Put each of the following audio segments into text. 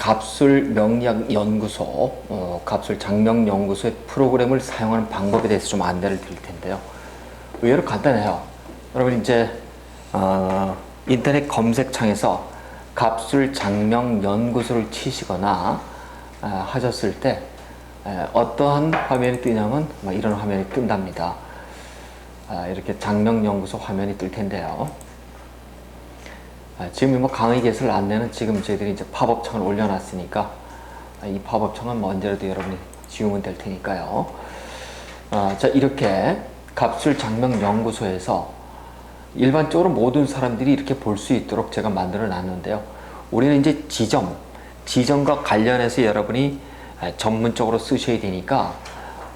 갑술 명리학 연구소, 갑술 장명 연구소의 프로그램을 사용하는 방법에 대해서 좀 안내를 드릴 텐데요. 의외로 간단해요. 여러분 이제 인터넷 검색창에서 갑술 장명 연구소를 치시거나 하셨을 때 어떠한 화면이 뜨냐면 이런 화면이 뜬답니다. 이렇게 장명 연구소 화면이 뜰 텐데요. 지금 강의 개설 안내는 지금 저희들이 이제 팝업창을 올려놨으니까 이 팝업창은 언제라도 여러분이 지우면 될 테니까요. 자, 이렇게 갑술 장명 연구소에서 일반적으로 모든 사람들이 이렇게 볼 수 있도록 제가 만들어 놨는데요. 우리는 이제 지점과 관련해서 여러분이 전문적으로 쓰셔야 되니까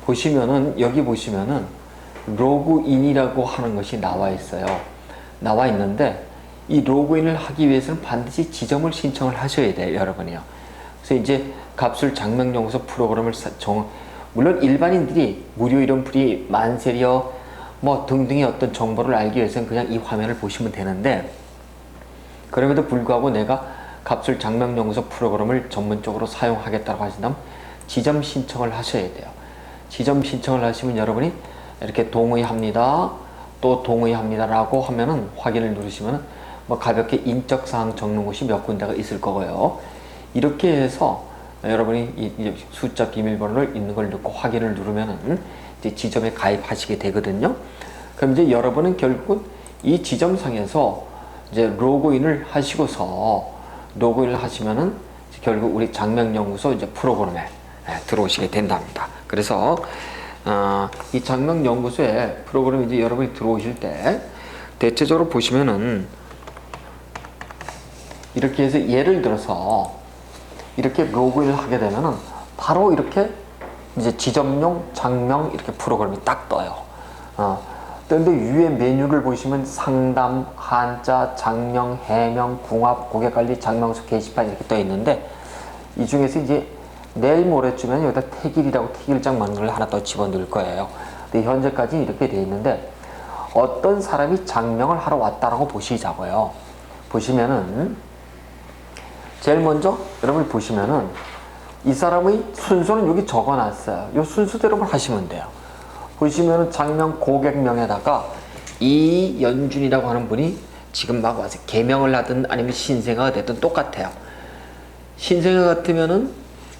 보시면은 여기 보시면은 로그인이라고 하는 것이 나와 있어요. 나와 있는데 이 로그인을 하기 위해서는 반드시 지점을 신청을 하셔야 돼요, 여러분이요. 그래서 이제 갑술 장명연구소 프로그램을 물론 일반인들이 무료 이름 프리 만세리어 등등의 어떤 정보를 알기 위해서는 그냥 이 화면을 보시면 되는데, 그럼에도 불구하고 내가 갑술 장명연구소 프로그램을 전문적으로 사용하겠다고 하신다면 지점 신청을 하셔야 돼요. 지점 신청을 하시면 여러분이 이렇게 동의합니다, 또 동의합니다 라고 하면은 확인을 누르시면은 가볍게 인적사항 적는 곳이 몇 군데가 있을 거고요. 이렇게 해서 여러분이 이 숫자 비밀번호를 있는 걸 넣고 확인을 누르면은 이제 지점에 가입하시게 되거든요. 그럼 이제 여러분은 결국은 이 지점상에서 이제 로그인을 하시고서 로그인을 하시면은 결국 우리 장명연구소 이제 프로그램에 들어오시게 된답니다. 그래서 이 장명연구소의 프로그램 이제 여러분이 들어오실 때 대체적으로 보시면은 이렇게 해서 예를 들어서 이렇게 로그인을 하게 되면은 바로 이렇게 이제 지점용 장명 이렇게 프로그램이 딱 떠요. 그런데 위에 메뉴를 보시면 상담, 한자, 장명, 해명, 궁합, 고객관리, 장명수 게시판 이렇게 떠 있는데 이 중에서 이제 내일 모레쯤에는 여기다 태길이라고 태길장 많은 걸 하나 더 집어넣을 거예요. 근데 현재까지 이렇게 돼 있는데 어떤 사람이 장명을 하러 왔다라고 보시자고요. 보시면은 제일 먼저 여러분이 보시면은 이 사람의 순서는 여기 적어놨어요. 이 순서대로만 하시면 돼요. 보시면은 장명 고객명에다가 이연준이라고 하는 분이 지금 막 와서 개명을 하든 아니면 신생아가 됐든 똑같아요. 신생아 같으면은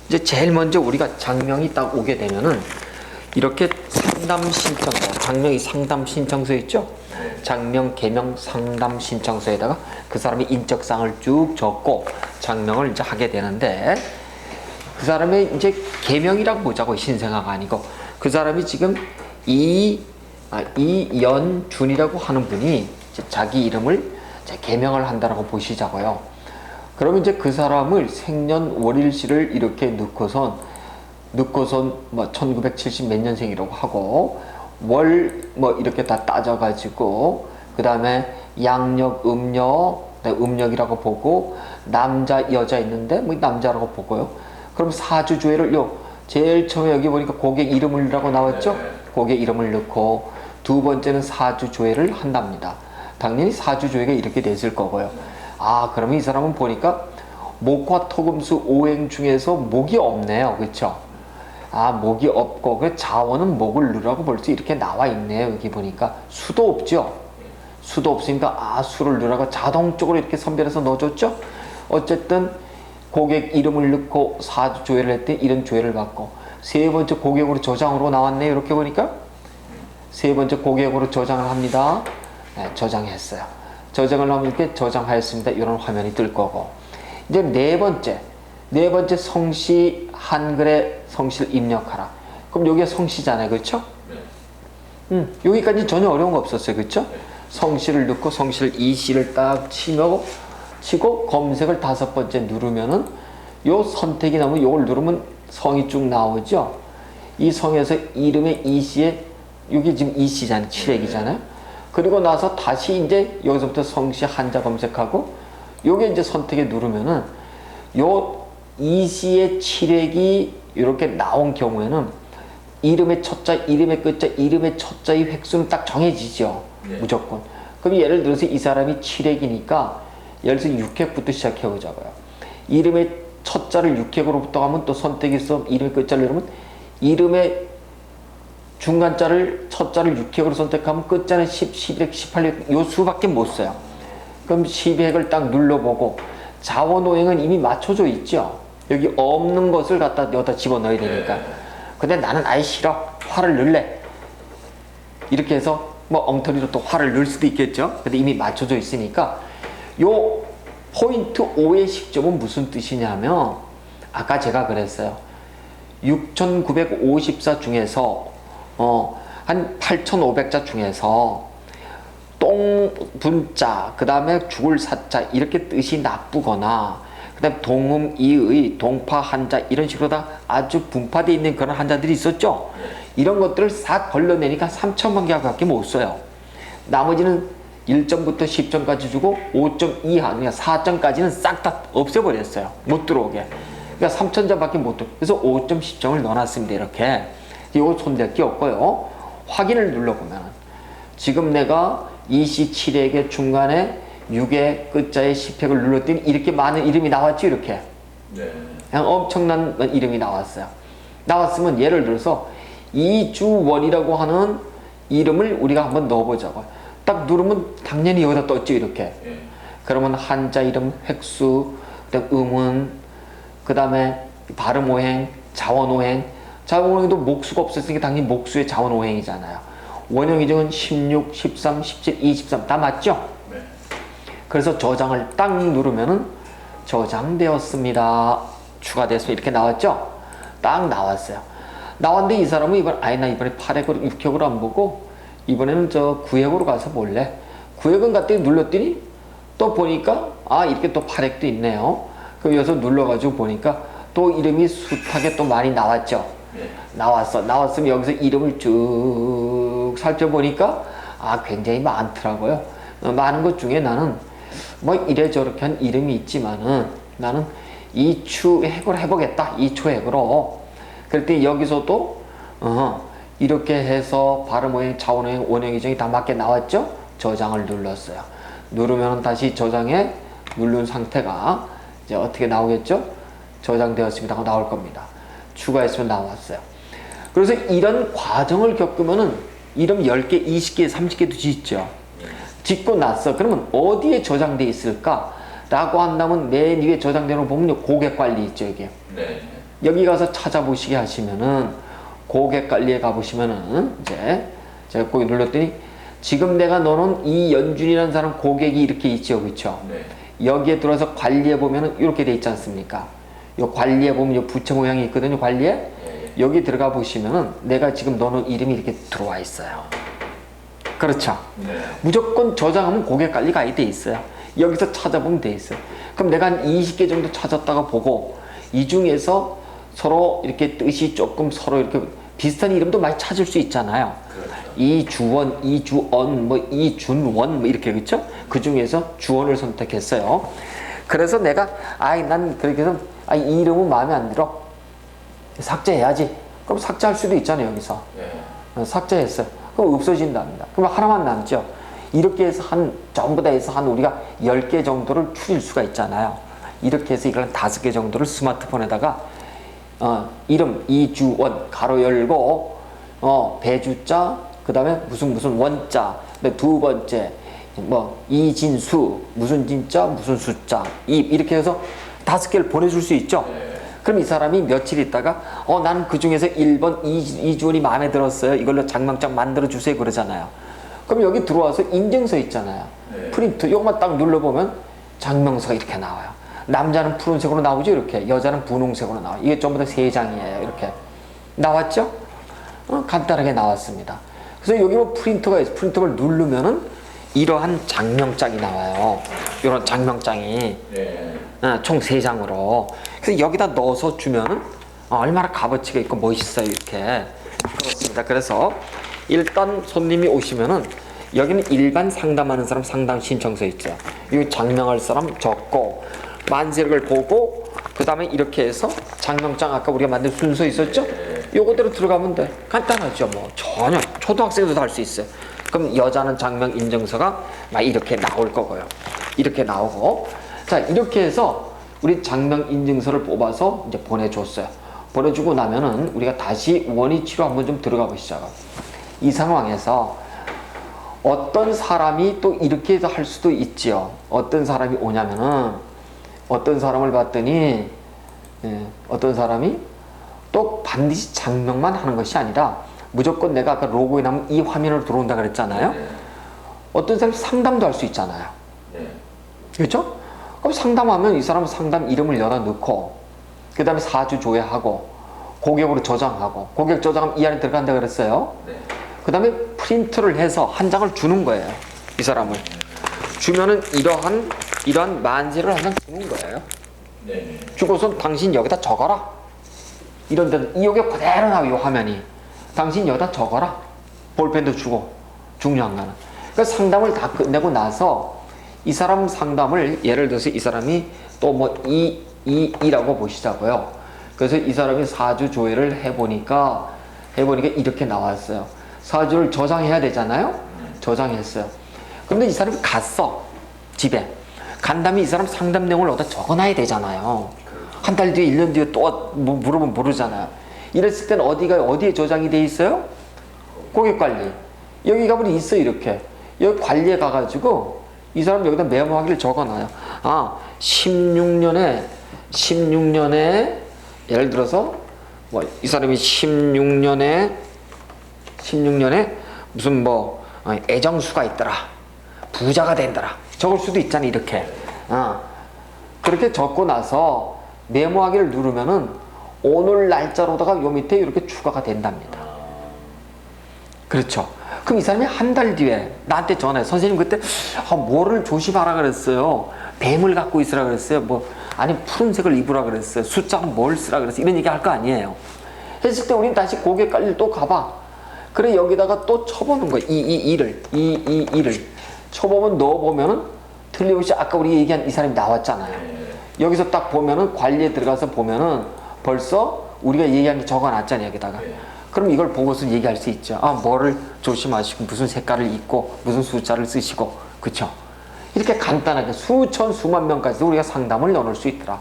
이제 제일 먼저 우리가 장명이 딱 오게 되면은 이렇게 상담 신청서, 장명이 상담 신청서 있죠? 장명, 개명, 상담 신청서에다가 그 사람의 인적사항을 쭉 적고 장명을 이제 하게 되는데, 그 사람의 이제 개명이라고 보자고, 신생아가 아니고. 그 사람이 지금 이연준이라고 하는 분이 자기 이름을 개명을 한다라고 보시자고요. 그러면 이제 그 사람을 생년월일시를 이렇게 넣고선 1970 몇 년생이라고 하고 월 이렇게 다 따져가지고 그 다음에 양력, 음력이라고 보고 남자, 여자 있는데 남자라고 보고요. 그럼 사주조회를 제일 처음에 여기 보니까 고객 이름을 라고 나왔죠? 고객 이름을 넣고 두 번째는 사주조회를 한답니다. 당연히 사주조회가 이렇게 됐을 거고요. 그러면 이 사람은 보니까 목화 토금수 오행 중에서 목이 없네요. 그쵸? 목이 없고 그 자원은 목을 누라고 벌써 이렇게 나와 있네요. 여기 보니까 수도 없죠. 수도 없으니까 수를 누라고 자동적으로 이렇게 선별해서 넣어줬죠. 어쨌든 고객 이름을 넣고 사주조회를 했더니 이런 조회를 받고 세 번째 고객으로 저장으로 나왔네요. 이렇게 보니까 세 번째 고객으로 저장을 합니다. 저장했어요. 저장을 하면 이렇게 저장하였습니다. 이런 화면이 뜰 거고, 이제 네 번째 성씨, 한글에 성씨를 입력하라. 그럼 여기가 성씨잖아요. 그렇죠? 여기까지 전혀 어려운 거 없었어요. 그렇죠? 성씨를 넣고 성씨를 이씨를 딱 치고 검색을 5번째 누르면은 요 선택이 나오면 요걸 누르면 성이 쭉 나오죠. 이 성에서 이름의 이씨에 여기 지금 이씨잖아요. 칠액이잖아요. 그리고 나서 다시 이제 여기서부터 성씨 한자 검색하고 요게 이제 선택에 누르면은 요 이씨의 칠액이 이렇게 나온 경우에는 이름의 첫자, 이름의 끝자, 이름의 첫자의 획수는 딱 정해지죠. 무조건. 그럼 예를 들어서 이 사람이 칠액이니까 예를 들어서 6획부터 시작해 보자고요. 이름의 첫 첫 자를 육획으로부터 가면 또 선택이 있어 이름의 끝자를 누르면 이름의 중간 자를 첫 자를 육획으로 선택하면 끝자는 10, 11획, 18획 요 수밖에 못 써요. 그럼 12획을 딱 눌러보고 자원오행은 이미 맞춰져 있죠. 여기 없는 것을 갖다 여기다 집어넣어야 되니까. 근데 나는 아예 싫어. 화를 넣을래. 이렇게 해서 뭐 엉터리로 또 화를 넣을 수도 있겠죠. 근데 이미 맞춰져 있으니까 요 포인트 5의 식점은 무슨 뜻이냐면 아까 제가 그랬어요. 6,954 중에서 한 8,500자 중에서 똥분자 그 다음에 죽을 사자 이렇게 뜻이 나쁘거나 그 다음에 동음 이의 동파 한자 이런 식으로 다 아주 분파되어 있는 그런 한자들이 있었죠. 이런 것들을 싹 걸러내니까 3천만 개밖에 못 써요. 나머지는 1점부터 10점까지 주고 5점 이하 그러니까 4점까지는 싹 다 없애버렸어요. 못 들어오게. 그러니까 3천자밖에 못 들어. 그래서 5점 10점을 넣어놨습니다. 이렇게. 이거 손댈 게 없고요. 확인을 눌러보면 지금 내가 27획의 중간에 6의 끝자에 10획을 눌렀더니 이렇게 많은 이름이 나왔죠. 이렇게. 네. 그냥 엄청난 이름이 나왔어요. 나왔으면 예를 들어서 이주원이라고 하는 이름을 우리가 한번 넣어보자고요. 딱 누르면 당연히 여기다 떴죠. 이렇게. 네. 그러면 한자 이름, 획수, 그다음 음운, 그 다음에 발음오행, 자원오행. 자원오행도 목수가 없었으니까 당연히 목수의 자원오행이잖아요. 원형이정은 16, 13, 17, 23 다 맞죠? 네. 그래서 저장을 딱 누르면은 저장되었습니다. 추가돼서 이렇게 나왔죠? 딱 나왔어요. 나왔는데 이 사람은 나 이번에 8획으로 6획으로 안 보고 이번에는 저 9획으로 가서 볼래. 9획은 갔더니 눌렀더니 또 보니까 이렇게 또 8획도 있네요. 그럼 여기서 눌러가지고 보니까 또 이름이 숱하게 또 많이 나왔죠. 네. 나왔으면 여기서 이름을 쭉 살펴보니까 굉장히 많더라고요. 많은 것 중에 나는 뭐 이래저렇게 한 이름이 있지만은 나는 이추획으로 해보겠다. 이추획으로. 그랬더니 여기서도 이렇게 해서 발음오행, 자원오행, 원형이정이 다 맞게 나왔죠? 저장을 눌렀어요. 누르면 다시 저장에 누른 상태가 이제 어떻게 나오겠죠? 저장되었습니다 하고 나올 겁니다. 추가했으면 나왔어요. 그래서 이런 과정을 겪으면은 이름 10개, 20개, 30개도 짓죠. 짓고 났어. 그러면 어디에 저장돼 있을까? 라고 한다면 맨 위에 저장되는 거 보면 고객관리 있죠, 이게. 네. 여기 가서 찾아보시게 하시면은 고객관리에 가보시면은 이제 제가 거기 눌렀더니 지금 내가 넣어놓은 이연준이라는 사람 고객이 이렇게 있죠, 그렇죠? 네. 여기에 들어와서 관리해 보면은 이렇게 돼 있지 않습니까? 요 관리해 보면 요 부처 모양이 있거든요, 관리에. 네. 여기 들어가 보시면은 내가 지금 넣어놓은 이름이 이렇게 들어와 있어요. 그렇죠? 네. 무조건 저장하면 고객관리 가입돼 있어요. 여기서 찾아보면 돼 있어요. 그럼 내가 한 20개 정도 찾았다가 보고 이 중에서 서로 이렇게 뜻이 조금 서로 이렇게 비슷한 이름도 많이 찾을 수 있잖아요. 그렇죠. 이주원, 이주언, 뭐 이준원 뭐 이렇게 그렇죠? 그 중에서 주원을 선택했어요. 그래서 내가 난 그렇게 해서 이 이름은 마음에 안 들어. 삭제해야지. 그럼 삭제할 수도 있잖아요, 여기서. 네. 삭제했어요. 그럼 없어진답니다. 그럼 하나만 남죠. 이렇게 해서 전부 다 해서 우리가 10개 정도를 줄일 수가 있잖아요. 이렇게 해서 이걸 5개 정도를 스마트폰에다가 이름 이주원 가로 열고 배주자 그 다음에 무슨 원자 두 번째 뭐 이진수 무슨 진자 무슨 숫자 이렇게 해서 5개를 보내줄 수 있죠. 그럼 이 사람이 며칠 있다가 나는 그 중에서 1번 이주원이 마음에 들었어요. 이걸로 장명장 만들어 주세요 그러잖아요. 그럼 여기 들어와서 인증서 있잖아요. 네. 프린트 이것만 딱 눌러보면 장명서가 이렇게 나와요. 남자는 푸른색으로 나오죠. 이렇게 여자는 분홍색으로 나와요. 이게 전부 다 3장이에요. 이렇게 나왔죠. 간단하게 나왔습니다. 그래서 여기 뭐 프린터가 있어요. 프린터를 누르면은 이러한 장명장이 나와요. 이런 장명장이 네. 총 3장으로. 그래서 여기다 넣어서 주면은 얼마나 값어치가 있고 멋있어요. 이렇게 그렇습니다. 그래서 일단 손님이 오시면은 여기는 일반 상담하는 사람 상담 신청서 있죠. 이 장명할 사람 적고 만세력을 보고 그 다음에 이렇게 해서 장명장 아까 우리가 만든 순서 있었죠? 요거대로 들어가면 돼. 간단하죠. 뭐 전혀 초등학생도 다 할 수 있어요. 그럼 여자는 장명 인증서가 막 이렇게 나올 거고요. 이렇게 나오고 자 이렇게 해서 우리 장명 인증서를 뽑아서 이제 보내줬어요. 보내주고 나면은 우리가 다시 원위 치료 한번 좀 들어가 보시죠. 이 상황에서 어떤 사람이 또 이렇게 할 수도 있지요. 어떤 사람이 오냐면은 어떤 사람을 봤더니 어떤 사람이 또 반드시 장명만 하는 것이 아니라 무조건 내가 아까 로고에 나오면 이 화면으로 들어온다 그랬잖아요. 네. 어떤 사람이 상담도 할 수 있잖아요. 네. 그렇죠? 그럼 상담하면 이 사람은 상담 이름을 여기다 넣고 그 다음에 사주 조회하고 고객으로 저장하고 고객 저장하면 이 안에 들어간다 그랬어요. 네. 그 다음에 프린트를 해서 한 장을 주는 거예요. 이 사람을 주면은 이러한 만세를 한 장 주는 거예요. 네. 주고선 당신 여기다 적어라. 이런 데는 이게 그대로 나와요. 이 화면이. 당신 여기다 적어라. 볼펜도 주고. 중요한 거는. 그러니까 상담을 다 끝내고 나서 이 사람 상담을 예를 들어서 이 사람이 또 뭐 이라고 보시자고요. 그래서 이 사람이 사주 조회를 해보니까 이렇게 나왔어요. 사주를 저장해야 되잖아요. 저장했어요. 근데 이 사람이 갔어. 집에. 간 다음에 이 사람 상담 내용을 어디다 적어놔야 되잖아요. 한 달 뒤에 1년 뒤에 또 뭐 물어보면 모르잖아요. 이랬을 때는 어디에 저장이 돼 있어요? 고객관리. 여기 가면 있어 이렇게. 여기 관리에 가가지고 이 사람 여기다 메모하기를 적어놔요. 16년에 예를 들어서 뭐 이 사람이 16년에 무슨 뭐 애정수가 있더라. 부자가 된다라. 적을 수도 있잖아 이렇게. 그렇게 적고 나서 메모하기를 누르면은 오늘 날짜로다가 요 밑에 이렇게 추가가 된답니다. 그렇죠. 그럼 이 사람이 한 달 뒤에 나한테 전화해. 선생님 그때 뭐를 조심하라 그랬어요. 뱀을 갖고 있으라 그랬어요. 뭐 아니 푸른색을 입으라 그랬어요. 숫자 뭘 쓰라 그랬어요. 이런 얘기 할 거 아니에요. 했을 때 우리는 다시 고객 관리를 또 가봐. 그래 여기다가 또 쳐보는 거예요. 이를 쳐보면 넣어보면은 틀림없이 아까 우리 얘기한 이 사람이 나왔잖아요. 여기서 딱 보면은 관리에 들어가서 보면은 벌써 우리가 얘기한 게 적어놨잖아요 여기다가. 그럼 이걸 보고서 얘기할 수 있죠. 뭐를 조심하시고 무슨 색깔을 입고 무슨 숫자를 쓰시고 그쵸? 이렇게 간단하게 수천 수만 명까지도 우리가 상담을 넣을 수 있더라.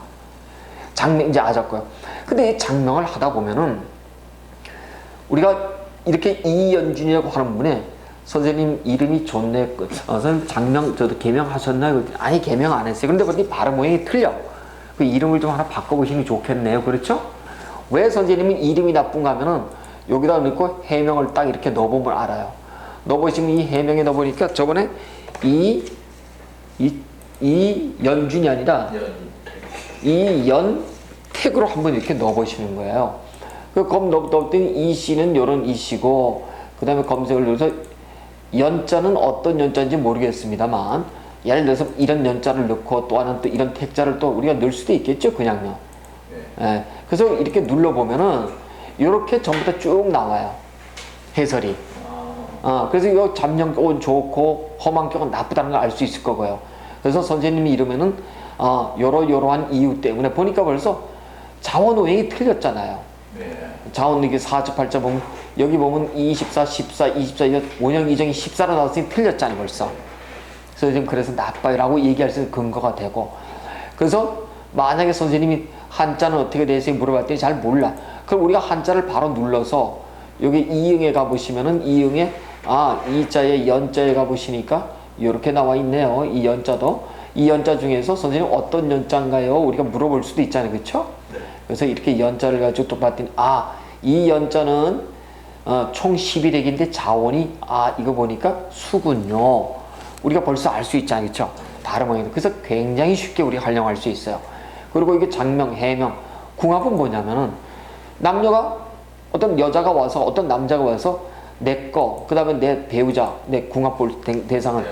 장명 이제 아셨고요. 근데 이 장명을 하다 보면은 우리가 이렇게 이연준이라고 하는 분에 선생님 이름이 좋네. 선생님 장명 저도 개명하셨나요? 아니 개명 안 했어요. 근데 보니 발음 모양이 틀려. 그 이름을 좀 하나 바꿔보시는 게 좋겠네요. 그렇죠? 왜 선생님이 이름이 나쁜가 하면은 여기다 넣고 해명을 딱 이렇게 넣어보면 알아요. 넣어보시면 이 해명에 넣어보니까 저번에 이연준이 아니라 이연택으로 한번 이렇게 넣어보시는 거예요. 검 넣었더니 이씨는 요런 이씨고 그 다음에 검색을 눌러서 연자는 어떤 연자인지 모르겠습니다만 예를 들어서 이런 연자를 넣고 또 하나는 또 이런 택자를 또 우리가 넣을 수도 있겠죠 그냥요. 예. 그래서 이렇게 눌러보면은 이렇게 전부 다 쭉 나와요 해설이. 그래서 이 잠룡격은 좋고 허망격은 나쁘다는 걸 알 수 있을 거고요. 그래서 선생님이 이러면은 요러한 이유 때문에 보니까 벌써 자원오행이 틀렸잖아요. 자원 이게 4주8자 보면 여기 보면 24, 14, 24 원형 이정이 14로 나왔으니 틀렸잖아요 벌써. 그래서 나빠요 라고 얘기할 수 있는 근거가 되고. 그래서 만약에 선생님이 한자는 어떻게 되세요 물어봤더니 잘 몰라. 그럼 우리가 한자를 바로 눌러서 여기 이응에 가보시면은 이응에 이자에 연자에 가보시니까 이렇게 나와 있네요. 이 연자도. 이 연자 중에서 선생님 어떤 연자인가요? 우리가 물어볼 수도 있잖아요. 그쵸? 그래서 이렇게 연자를 가지고 또 봤더니 이 연자는 총 11액인데 자원이 이거 보니까 수군요. 우리가 벌써 알 수 있잖아요. 그쵸? 다른 모양이. 그래서 굉장히 쉽게 우리가 활용할 수 있어요. 그리고 이게 장명, 해명, 궁합은 뭐냐면은 남녀가 어떤 여자가 와서 어떤 남자가 와서 내 거, 그 다음에 내 배우자, 내 궁합 볼 대상을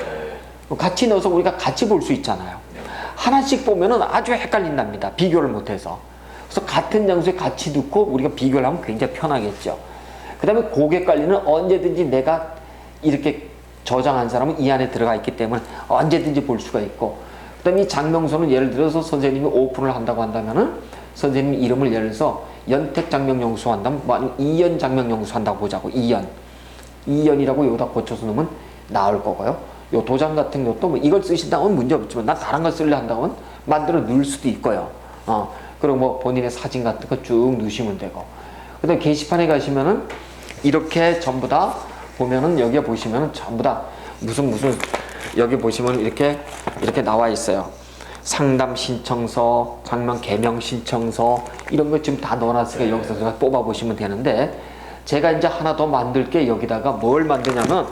같이 넣어서 우리가 같이 볼 수 있잖아요. 하나씩 보면은 아주 헷갈린답니다. 비교를 못해서. 그래서 같은 장소에 같이 넣고 우리가 비교를 하면 굉장히 편하겠죠. 그 다음에 고객 관리는 언제든지 내가 이렇게 저장한 사람은 이 안에 들어가 있기 때문에 언제든지 볼 수가 있고, 그 다음에 이 장명서는 예를 들어서 선생님이 오픈을 한다고 한다면은 선생님 이름을 예를 들어서 연택 장명영수 한다면 뭐 아니면 이연 장명영수 한다고 보자고. 이연이라고 여기다 고쳐서 넣으면 나올 거고요. 요 도장 같은 것도 뭐 이걸 쓰신다면 문제 없지만 난 다른 걸 쓸래 한다면 만들어 넣을 수도 있고요. 그리고 뭐 본인의 사진 같은 거 쭉 넣으시면 되고. 그다음 게시판에 가시면은 이렇게 전부 다 보면은 여기에 보시면은 전부 다 무슨 여기 보시면 이렇게 나와 있어요. 상담 신청서, 장명 개명 신청서 이런 거 지금 다 넣어놨으니까 여기서 제가 뽑아 보시면 되는데, 제가 이제 하나 더 만들 게 여기다가 뭘 만드냐면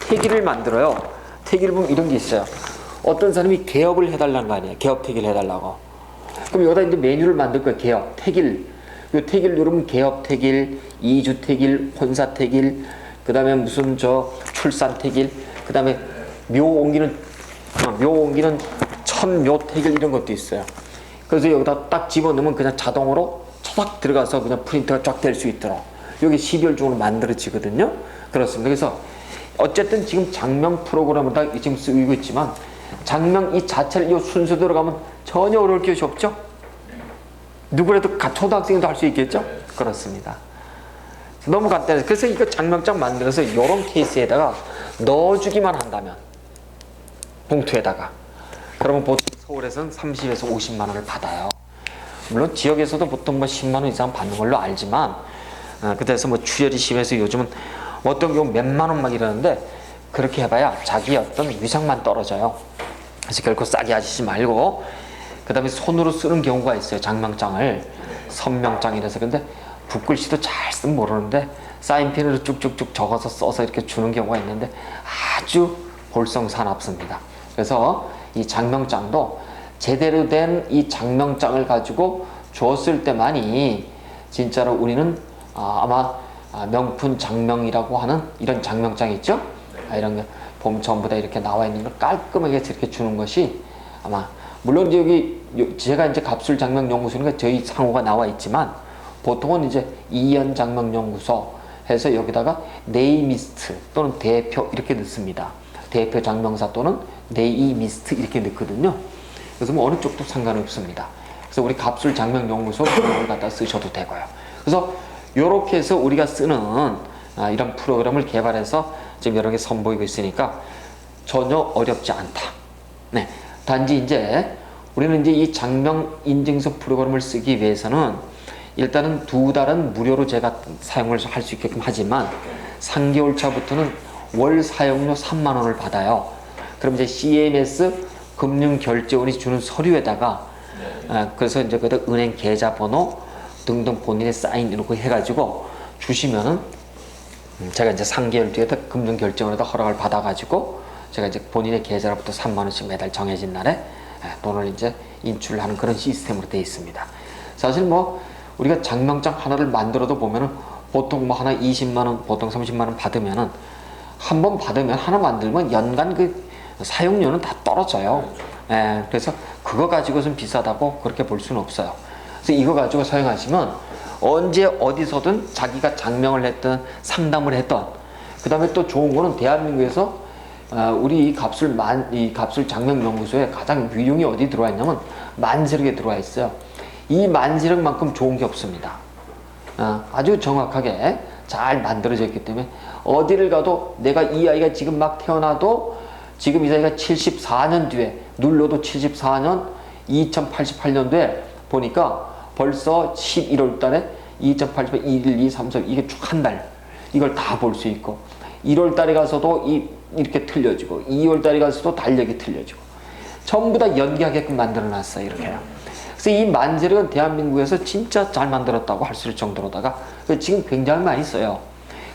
태기를 만들어요. 태기를 보면 이런 게 있어요. 어떤 사람이 개업을 해달라는 거 아니에요. 개업 태기를 해달라고. 그럼 여기다 이제 메뉴를 만들 거예요. 개업 태길. 요 태길 누르면 개업 태길, 이주 태길, 혼사 태길, 그 다음에 무슨 출산 태길, 그 다음에 묘 옮기는 천묘 태길 이런 것도 있어요. 그래서 여기다 딱 집어넣으면 그냥 자동으로 차닥 들어가서 그냥 프린터가 쫙 될 수 있도록 여기 12월 중으로 만들어지거든요. 그렇습니다. 그래서 어쨌든 지금 장명 프로그램을 다 지금 쓰고 있지만 장명 이 자체를 이 순서대로 가면 전혀 어려울 것이 없죠. 누구라도 초등학생도 할 수 있겠죠. 그렇습니다. 너무 간단해요. 그래서 이거 장명장 만들어서 이런 케이스에다가 넣어주기만 한다면 봉투에다가, 그러면 보통 서울에서는 30에서 50만 원을 받아요. 물론 지역에서도 보통 뭐 10만 원 이상 받는 걸로 알지만, 그래서 뭐 출혈이 심해서 요즘은 어떤 경우 몇만 원 막 이러는데, 그렇게 해봐야 자기 어떤 위상만 떨어져요. 그래서 결코 싸게 하시지 말고, 그 다음에 손으로 쓰는 경우가 있어요. 장명장을 선명장이라서. 근데 붓글씨도 잘 쓰면 모르는데 사인펜으로 쭉쭉쭉 적어서 써서 이렇게 주는 경우가 있는데 아주 볼썽사납습니다. 그래서 이 장명장도 제대로 된 이 장명장을 가지고 줬을 때만이 진짜로 우리는 아마 명품 장명이라고 하는 이런 장명장 있죠? 이런 게 보면 전부 다 이렇게 나와 있는 걸 깔끔하게 이렇게 주는 것이, 아마 물론 여기 제가 이제 갑술 장명 연구소니까 저희 상호가 나와 있지만 보통은 이제 이연 장명 연구소 해서 여기다가 네이미스트 또는 대표 이렇게 넣습니다. 대표 장명사 또는 네이미스트 이렇게 넣거든요. 그래서 뭐 어느 쪽도 상관없습니다. 그래서 우리 갑술 장명 연구소 이걸 갖다 쓰셔도 되고요. 그래서 이렇게 해서 우리가 쓰는 이런 프로그램을 개발해서 지금 여러 개 선보이고 있으니까 전혀 어렵지 않다. 네. 단지 이제 우리는 이제 이 장명 인증서 프로그램을 쓰기 위해서는 일단은 2달은 무료로 제가 사용을 할 수 있게끔 하지만 3개월 차부터는 월 사용료 3만 원을 받아요. 그럼 이제 CMS 금융결제원이 주는 서류에다가 그래서 이제 그 은행 계좌번호 등등 본인의 사인 이렇게 해가지고 주시면은 제가 이제 3개월 뒤에 금융결제원에다 허락을 받아가지고 제가 이제 본인의 계좌로부터 3만 원씩 매달 정해진 날에 돈을 이제 인출하는 그런 시스템으로 되어 있습니다. 사실 뭐 우리가 장명장 하나를 만들어도 보면은 보통 뭐 하나 20만 원, 보통 30만 원 받으면은 한 번 받으면 하나 만들면 연간 그 사용료는 다 떨어져요. 그래서 그거 가지고선 비싸다고 그렇게 볼 수는 없어요. 그래서 이거 가지고 사용하시면 언제 어디서든 자기가 장명을 했든 상담을 했던, 그 다음에 또 좋은 거는 대한민국에서 우리 이 갑술 장명연구소에 가장 위용이 어디 들어와 있냐면 만세력에 들어와 있어요. 이 만세력만큼 좋은 게 없습니다. 아주 정확하게 잘 만들어져 있기 때문에 어디를 가도 내가 이 아이가 지금 막 태어나도 지금 이 아이가 74년 뒤에 눌러도 74년 2088년도에 보니까 벌써 11월 달에 2088, 1, 2, 3, 4 이게 쭉 한 달 이걸 다 볼 수 있고, 1월 달에 가서도 이렇게 틀려지고 2월 달에 가서도 달력이 틀려지고 전부 다 연기하게끔 만들어 놨어요. 이렇게요. 그래서 이 만세력은 대한민국에서 진짜 잘 만들었다고 할 수 있을 정도로다가 지금 굉장히 많이 써요.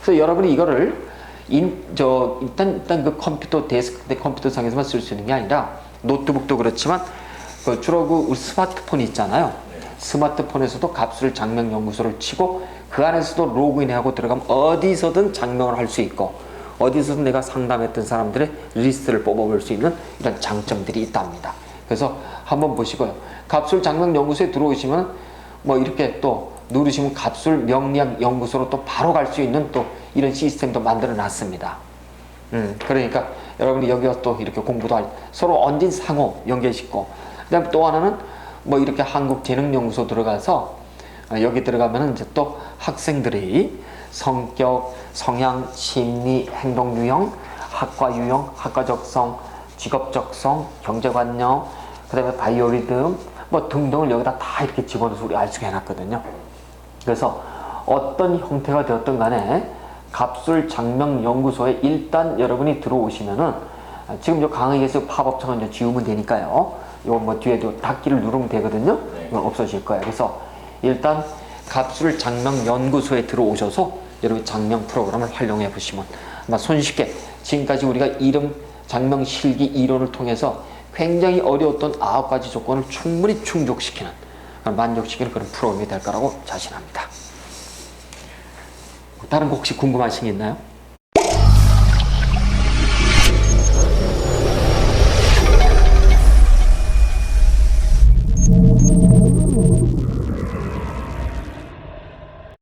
그래서 여러분이 이거를 일단 그 컴퓨터 데스크톱 컴퓨터 상에서만 쓸 수 있는 게 아니라 노트북도 그렇지만 주로 그 스마트폰 있잖아요. 스마트폰에서도 갑술 장명 연구소를 치고 그 안에서도 로그인하고 들어가면 어디서든 장명을 할 수 있고 어디서든 내가 상담했던 사람들의 리스트를 뽑아볼 수 있는 이런 장점들이 있답니다. 그래서 한번 보시고요. 갑술 장명 연구소에 들어오시면 뭐 이렇게 또 누르시면 갑술 명리학 연구소로 또 바로 갈 수 있는 또 이런 시스템도 만들어 놨습니다. 그러니까 여러분이 여기서 또 이렇게 공부도 서로 얹은 상호 연계시키고, 그다음 또 하나는 뭐 이렇게 한국재능연구소 들어가서 여기 들어가면은 이제 또 학생들이 성격, 성향, 심리, 행동 유형, 학과 유형, 학과 적성, 직업 적성, 경제관념, 그 다음에 바이오리듬, 뭐 등등을 여기다 다 이렇게 집어넣어서 우리 알 수가 해놨거든요. 그래서 어떤 형태가 되었든 간에 갑술장명연구소에 일단 여러분이 들어오시면은 지금 저 강의에서 팝업창은 이제 지우면 되니까요. 이거 뭐 뒤에도 닫기를 누르면 되거든요. 이건 없어질 거예요. 그래서 일단 갑술장명연구소에 들어오셔서 여러분 장명 프로그램을 활용해 보시면 아마 손쉽게 지금까지 우리가 이름 장명 실기 이론을 통해서 굉장히 어려웠던 9가지 조건을 충분히 충족시키는 만족시키는 그런 프로그램이 될 거라고 자신합니다. 다른 거 혹시 궁금하신 게 있나요?